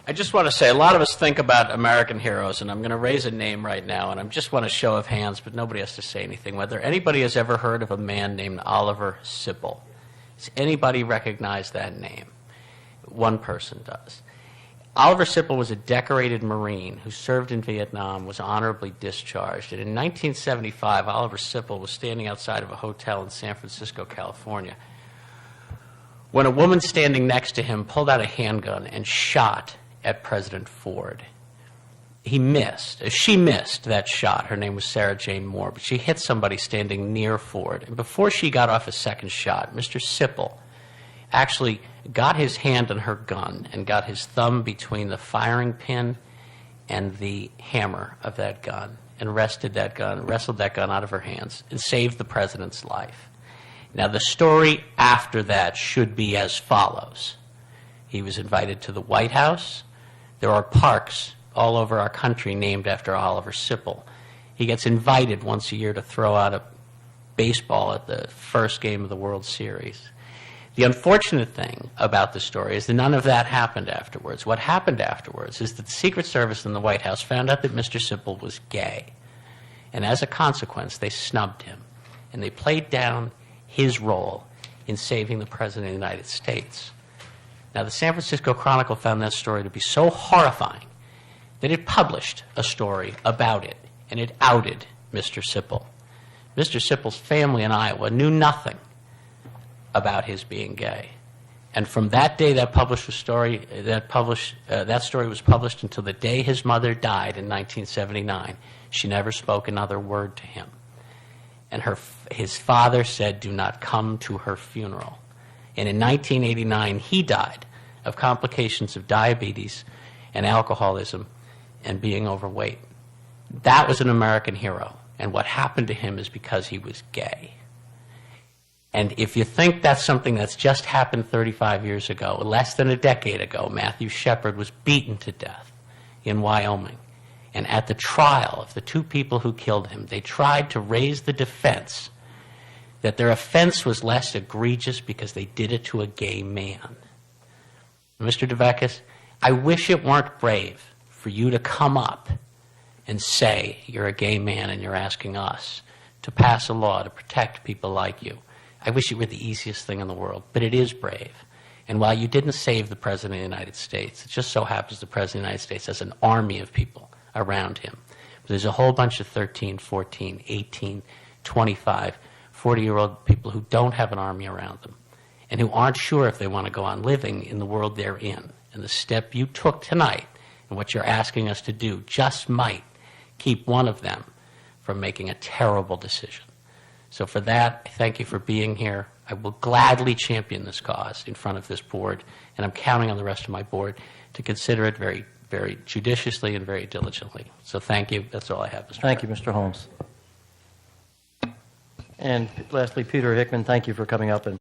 I just want to say, a lot of us think about American heroes, and I'm going to raise a name right now, and I just want a show of hands, but nobody has to say anything. Whether anybody has ever heard of a man named Oliver Sipple. Does anybody recognize that name? One person does. Oliver Sipple was a decorated Marine who served in Vietnam, was honorably discharged, and in 1975, Oliver Sipple was standing outside of a hotel in San Francisco, California, when a woman standing next to him pulled out a handgun and shot at President Ford. He missed. She missed that shot. Her name was Sarah Jane Moore, but she hit somebody standing near Ford. And before she got off a second shot, Mr. Sipple actually got his hand on her gun and got his thumb between the firing pin and the hammer of that gun and wrestled that gun out of her hands and saved the president's life. Now, the story after that should be as follows. He was invited to the White House. There are parks all over our country named after Oliver Sipple. He gets invited once a year to throw out a baseball at the first game of the World Series. The unfortunate thing about the story is that none of that happened afterwards. What happened afterwards is that the Secret Service and the White House found out that Mr. Sipple was gay. And as a consequence, they snubbed him. And they played down his role in saving the President of the United States. Now, the San Francisco Chronicle found that story to be so horrifying that it published a story about it, and it outed Mr. Sipple. Mr. Sipple's family in Iowa knew nothing about his being gay. And from that day that story was published until the day his mother died in 1979, she never spoke another word to him. And his father said, "Do not come to her funeral." And in 1989, he died of complications of diabetes and alcoholism and being overweight. That was an American hero. And what happened to him is because he was gay. And if you think that's something that's just happened 35 years ago, less than a decade ago, Matthew Shepard was beaten to death in Wyoming. And at the trial of the two people who killed him, they tried to raise the defense that their offense was less egregious because they did it to a gay man. Mr. DeVecchis, I wish it weren't brave for you to come up and say you're a gay man and you're asking us to pass a law to protect people like you. I wish it were the easiest thing in the world, but it is brave. And while you didn't save the President of the United States, it just so happens the President of the United States has an army of people around him. There's a whole bunch of 13, 14, 18, 25, 40-year-old people who don't have an army around them and who aren't sure if they want to go on living in the world they're in. And the step you took tonight and what you're asking us to do just might keep one of them from making a terrible decision. So for that, I thank you for being here. I will gladly champion this cause in front of this board, and I'm counting on the rest of my board to consider it very, very judiciously and very diligently. So thank you. That's all I have, Mr. Thank you, Mr. Holmes. And lastly, Peter Hickman, thank you for coming up and